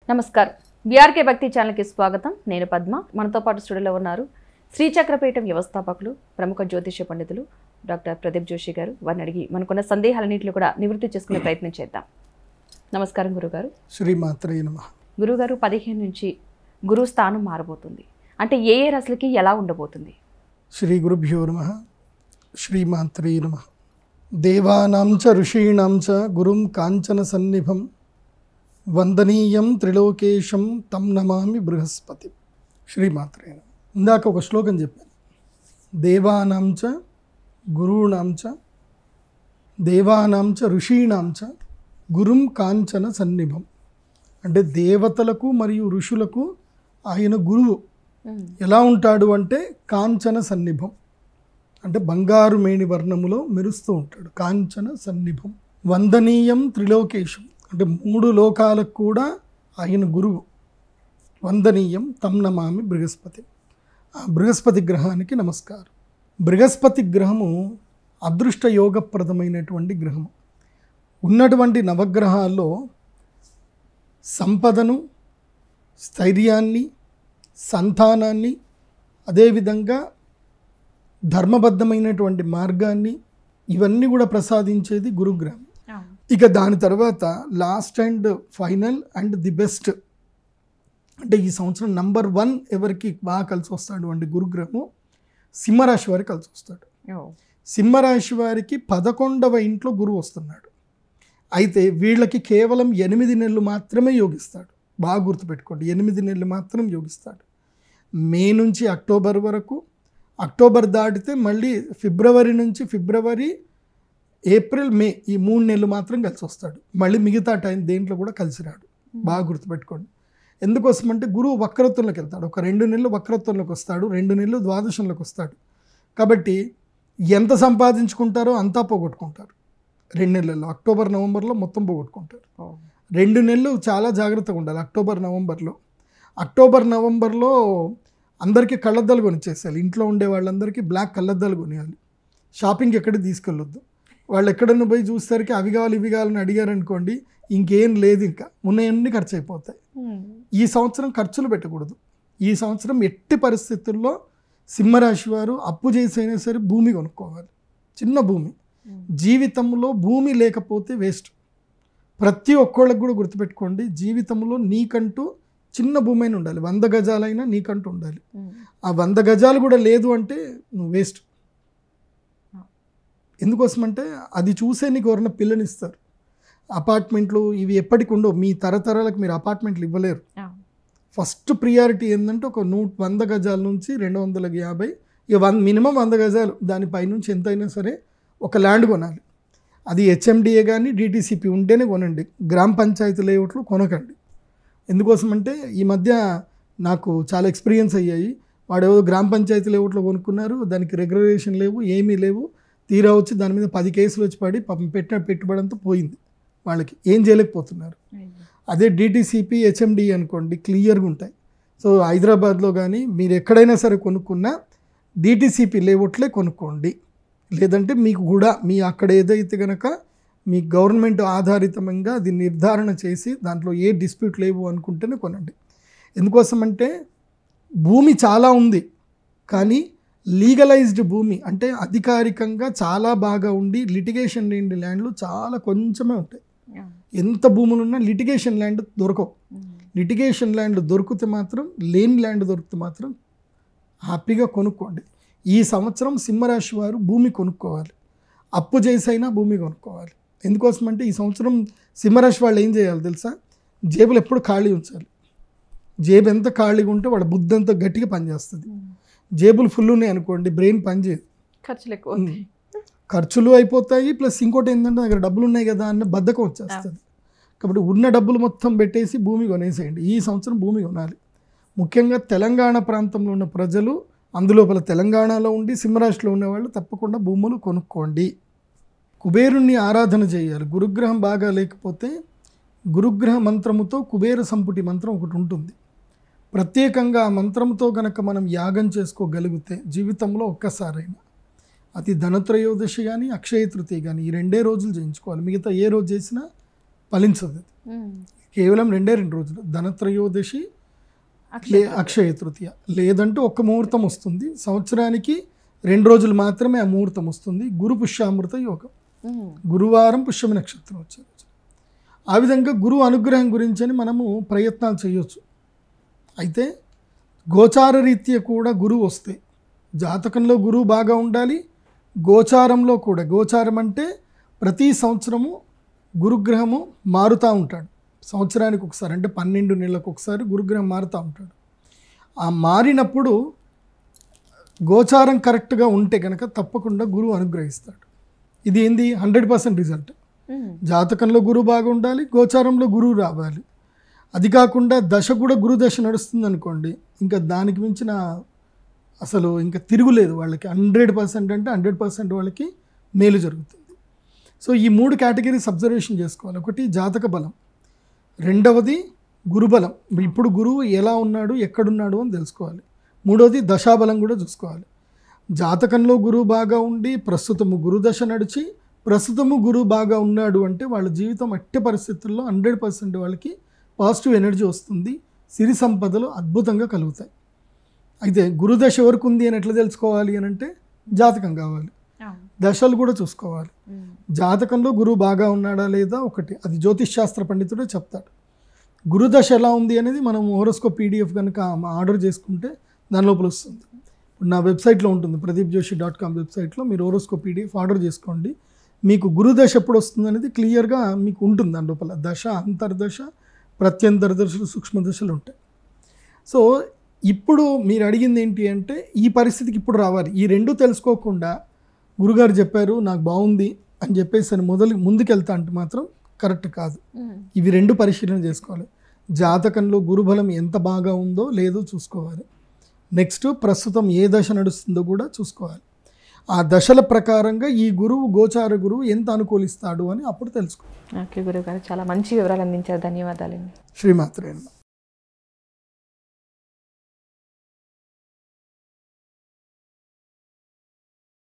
నమస్కారం. బీఆర్కే భక్తి ఛానల్కి స్వాగతం. నేను పద్మ. మనతో పాటు స్టూడియోలో ఉన్నారు శ్రీచక్రపీఠం వ్యవస్థాపకులు, ప్రముఖ జ్యోతిష్య పండితులు డాక్టర్ ప్రదీప్ జోషి గారు. వారిని అడిగి మనకున్న సందేహాలన్నింటినీ కూడా నివృత్తి చేసుకునే ప్రయత్నం చేద్దాం. నమస్కారం గురుగారు. శ్రీమాత్రే నమః. గురుగారు, 15 నుంచి గురువు స్థానం మారబోతుంది. అంటే ఏ రాశులకి ఎలా ఉండబోతుంది? శ్రీ గురుభ్యో నమః. శ్రీమాత్రే నమః. దేవానాం చ ఋషీణాం చ గురుం కాంచన సన్నిభం వందనీయం త్రిలోకేశం తం నమామి బృహస్పతి. శ్రీమాత్రే నమః. ఇందాక ఒక శ్లోకం చెప్పాను. దేవానాం చ గురూణాం చ దేవానాం చ ఋషీణాం చ గురుం కాంచన సన్నిభం. అంటే దేవతలకు మరియు ఋషులకు ఆయన గురువు ఎలా ఉంటాడు అంటే కాంచన సన్నిభం, అంటే బంగారు మేణి వర్ణములో మెరుస్తూ ఉంటాడు. కాంచన సన్నిభం. వందనీయం త్రిలోకేశం, అంటే 3 లోకాలకు కూడా ఆయన గురువు. వందనీయం తం నమామి బృహస్పతి. ఆ బృహస్పతి గ్రహానికి నమస్కారం. బృహస్పతి గ్రహము అదృష్ట యోగప్రదమైనటువంటి గ్రహము. ఉన్నటువంటి నవగ్రహాల్లో సంపదను, స్థైర్యాన్ని, సంతానాన్ని, అదేవిధంగా ధర్మబద్ధమైనటువంటి మార్గాన్ని, ఇవన్నీ కూడా ప్రసాదించేది గురుగ్రహం. ఇక దాని తర్వాత last and final and the best, అంటే ఈ సంవత్సరం నంబర్ 1 ఎవరికి బాగా కలిసి వస్తాడు అంటే గురుగ్రహము సింహరాశి వారికి కలిసి వస్తాడు. సింహరాశి వారికి 11వ ఇంట్లో గురువు వస్తున్నాడు. అయితే వీళ్ళకి కేవలం 8 నెలలు మాత్రమే యోగిస్తాడు. బాగా గుర్తుపెట్టుకోండి, 8 నెలలు మాత్రం యోగిస్తాడు. మే నుంచి అక్టోబర్ వరకు, అక్టోబర్ దాటితే మళ్ళీ ఫిబ్రవరి నుంచి ఏప్రిల్, మే, ఈ 3 నెలలు మాత్రం కలిసి వస్తాడు. మళ్ళీ మిగతా టైం దేంట్లో కూడా కలిసి రాడు. బాగా గుర్తుపెట్టుకోండి. ఎందుకోసమంటే గురువు వక్రత్వంలోకి వెళ్తాడు. ఒక 2 నెలలు వక్రత్వంలోకి వస్తాడు, 2 నెలలు ద్వాదశంలోకి వస్తాడు. కాబట్టి ఎంత సంపాదించుకుంటారో అంతా పోగొట్టుకుంటారు. 2 నెలల్లో, అక్టోబర్ నవంబర్లో మొత్తం పోగొట్టుకుంటారు. 2 నెలలు చాలా జాగ్రత్తగా ఉండాలి. అక్టోబర్ నవంబర్లో అందరికీ కళ్ళద్దాలు కొనిచ్చేసేయాలి. ఇంట్లో ఉండే వాళ్ళందరికీ బ్లాక్ కళ్ళద్దాలు కొనియాలి. షాపింగ్ ఎక్కడికి తీసుకెళ్ళొద్దు. వాళ్ళు ఎక్కడన్నా పోయి చూసేసరికి అవి కావాలి ఇవి కావాలని అడిగారు అనుకోండి, ఇంకేం లేదు, ఇంకా ఉన్నాయన్నీ ఖర్చు అయిపోతాయి. ఈ సంవత్సరం ఖర్చులు పెట్టకూడదు. ఈ సంవత్సరం ఎట్టి పరిస్థితుల్లో సింహరాశి వారు అప్పు చేసైనా సరే భూమి కొనుక్కోవాలి. చిన్న భూమి. జీవితంలో భూమి లేకపోతే వేస్ట్. ప్రతి ఒక్కళ్ళకి కూడా గుర్తుపెట్టుకోండి, జీవితంలో నీకంటూ చిన్న భూమి అయినా ఉండాలి. 100 గజాలైనా నీకంటూ ఉండాలి. ఆ 100 గజాలు కూడా లేదు అంటే నువ్వు వేస్ట్. ఎందుకోసమంటే అది చూసే నీకు ఎవరైనా పిల్లనిస్తారు. అపార్ట్మెంట్లు ఇవి ఎప్పటికి ఉండవు. మీ తరతరాలకు మీరు అపార్ట్మెంట్లు ఇవ్వలేరు. ఫస్ట్ ప్రియారిటీ ఏంటంటే ఒక 100 గజాల నుంచి 250, ఇక మినిమం 100 గజాలు, దానిపైనుంచి ఎంతైనా సరే ఒక ల్యాండ్ కొనాలి. అది హెచ్ఎండిఏ కానీ డిటిసిపి ఉంటేనే కొనండి. గ్రామ పంచాయతీ లేఅవుట్లు కొనకండి. ఎందుకోసమంటే ఈ మధ్య నాకు చాలా ఎక్స్పీరియన్స్ అయ్యాయి. వాడు ఏదో గ్రామ పంచాయతీ లేఅవుట్లో కొనుక్కున్నారు, దానికి రెగ్యులేషన్ లేవు, ఏమీ లేవు. తీరా వచ్చి దాని మీద 10 కేసులు వచ్చి పడి పెట్టిన పెట్టుబడి అంతా పోయింది. వాళ్ళకి ఏం చేయలేకపోతున్నారు. అదే డిటిసిపి హెచ్ఎండిఏ అనుకోండి, క్లియర్గా ఉంటాయి. సో హైదరాబాద్లో కానీ మీరు ఎక్కడైనా సరే కొనుక్కున్నా డిటిసిపి లేఅవుట్లే కొనుక్కోండి. లేదంటే మీకు కూడా మీ అక్కడ ఏదైతే కనుక మీ గవర్నమెంట్ ఆధారితంగా అది నిర్ధారణ చేసి దాంట్లో ఏ డిస్ప్యూట్ లేవు అనుకుంటేనే కొనండి. ఎందుకోసమంటే భూమి చాలా ఉంది, కానీ లీగలైజ్డ్ భూమి అంటే అధికారికంగా చాలా బాగా ఉండి లిటిగేషన్ లేని ల్యాండ్లు చాలా కొంచెమే ఉంటాయి. ఎంత భూములు ఉన్నా లిటిగేషన్ ల్యాండ్ దొరకవు. లిటిగేషన్ ల్యాండ్ దొరికితే మాత్రం, లేని ల్యాండ్ దొరికితే మాత్రం హ్యాపీగా కొనుక్కోండి. ఈ సంవత్సరం సింహరాశి వారు భూమి కొనుక్కోవాలి. అప్పు చేసైనా భూమి కొనుక్కోవాలి. ఎందుకోసమంటే ఈ సంవత్సరం సింహరాశి వాళ్ళు ఏం చేయాలి తెలుసా? జేబులు ఎప్పుడు ఖాళీ ఉంచాలి. జేబు ఎంత ఖాళీగా ఉంటే వాడు బుద్ధి అంతా గట్టిగా పనిచేస్తుంది. జేబులు ఫుల్ ఉన్నాయి అనుకోండి, బ్రెయిన్ పనిచేయదు, ఖర్చులు అయిపోతాయి. ప్లస్ ఇంకోటి ఏంటంటే దగ్గర డబ్బులు ఉన్నాయి కదా అన్న బద్ధకం వచ్చేస్తుంది. కాబట్టి ఉన్న డబ్బులు మొత్తం పెట్టేసి భూమి కొనేసేయండి. ఈ సంవత్సరం భూమి కొనాలి. ముఖ్యంగా తెలంగాణ ప్రాంతంలో ఉన్న ప్రజలు, అందులోపల తెలంగాణలో ఉండి సింహరాశిలో ఉన్నవాళ్ళు తప్పకుండా భూములు కొనుక్కోండి. కుబేరుణ్ణి ఆరాధన చేయాలి. గురుగ్రహం బాగా లేకపోతే గురుగ్రహ మంత్రముతో కుబేర సంపుటి మంత్రం ఒకటి ఉంటుంది. ప్రత్యేకంగా ఆ మంత్రంతో కనుక మనం యాగం చేసుకోగలిగితే జీవితంలో ఒక్కసారైనా, అది ధనత్రయోదశి కానీ అక్షయ తృతీయ కానీ ఈ 2 రోజులు చేయించుకోవాలి. మిగతా ఏ రోజు చేసినా ఫలించదు. కేవలం 2 రోజులు, ధనత్రయోదశి అక్షయ తృతీయ, లేదంటే ఒక్క ముహూర్తం వస్తుంది. సంవత్సరానికి 2 రోజులు మాత్రమే ఆ ముహూర్తం వస్తుంది. గురు పుష్యామృత యోగం, గురువారం పుష్యమి నక్షత్రం వచ్చే రోజు. ఆ విధంగా గురువు అనుగ్రహం గురించి అని మనము ప్రయత్నాలు చేయొచ్చు. అయితే గోచార రీత్యా కూడా గురువు వస్తే, జాతకంలో గురువు బాగా ఉండాలి, గోచారంలో కూడా. గోచారం అంటే ప్రతి సంవత్సరము గురుగ్రహము మారుతూ ఉంటాడు. సంవత్సరానికి ఒకసారి, అంటే 12 నెలలకు ఒకసారి గురుగ్రహం మారుతూ ఉంటాడు. ఆ మారినప్పుడు గోచారం కరెక్ట్గా ఉంటే కనుక తప్పకుండా గురువు అనుగ్రహిస్తాడు. ఇది ఏంది 100% రిజల్ట్. జాతకంలో గురువు బాగా ఉండాలి, గోచారంలో గురువు రావాలి. అది కాకుండా దశ కూడా గురు దశ నడుస్తుంది అనుకోండి, ఇంకా దానికి మించిన అసలు ఇంకా తిరుగులేదు వాళ్ళకి. 100% అంటే 100% వాళ్ళకి మేలు జరుగుతుంది. సో ఈ 3 కేటగిరీస్ అబ్జర్వేషన్ చేసుకోవాలి. ఒకటి జాతక బలం, రెండవది గురుబలం, ఇప్పుడు గురువు ఎలా ఉన్నాడు ఎక్కడున్నాడు అని తెలుసుకోవాలి. మూడవది దశాబలం కూడా చూసుకోవాలి. జాతకంలో గురువు బాగా ఉండి ప్రస్తుతము గురుదశ నడిచి ప్రస్తుతము గురువు బాగా ఉన్నాడు అంటే వాళ్ళ జీవితం అట్టి పరిస్థితుల్లో 100% వాళ్ళకి పాజిటివ్ ఎనర్జీ వస్తుంది, సిరి సంపదలు అద్భుతంగా కలుగుతాయి. అయితే గురుదశ ఎవరికి ఉంది అని ఎట్లా తెలుసుకోవాలి అని అంటే జాతకం కావాలి, దశలు కూడా చూసుకోవాలి. జాతకంలో గురువు బాగా ఉన్నాడా లేదా ఒకటి, అది జ్యోతిష్ శాస్త్ర పండితుడే చెప్తాడు. గురుదశ ఎలా ఉంది అనేది మనం హోరోస్కోప్ PDF కనుక ఆర్డర్ చేసుకుంటే దాని లోపల వస్తుంది. ఇప్పుడు నా వెబ్సైట్లో ఉంటుంది, pradeepjoshi.com వెబ్సైట్లో మీరు హోరోస్కోప్ PDF ఆర్డర్ చేసుకోండి. మీకు గురుదశ ఎప్పుడు వస్తుంది అనేది క్లియర్గా మీకు ఉంటుంది. దాని లోపల దశ, అంతర్దశ, ప్రత్యంతర దశలు, సూక్ష్మ దశలు ఉంటాయి. సో ఇప్పుడు మీరు అడిగింది ఏంటి అంటే ఈ పరిస్థితికి ఇప్పుడు రావాలి. ఈ రెండు తెలుసుకోకుండా గురుగారు చెప్పారు నాకు బాగుంది అని చెప్పేసి అని ముందుకెళ్తా అంటే మాత్రం కరెక్ట్ కాదు. ఇవి 2 పరిశీలన చేసుకోవాలి. జాతకంలో గురుబలం ఎంత బాగా ఉందో లేదో చూసుకోవాలి. నెక్స్ట్ ప్రస్తుతం ఏ దశ నడుస్తుందో కూడా చూసుకోవాలి. ఆ దశల ప్రకారంగా ఈ గురువు, గోచార గురువు ఎంత అనుకూలిస్తాడు అని అప్పుడు తెలుసుకోవాలి. ఓకే గురువు గారు, చాలా మంచి వివరాలు అందించారు. ధన్యవాదాలు. శ్రీమాత్రే నమః.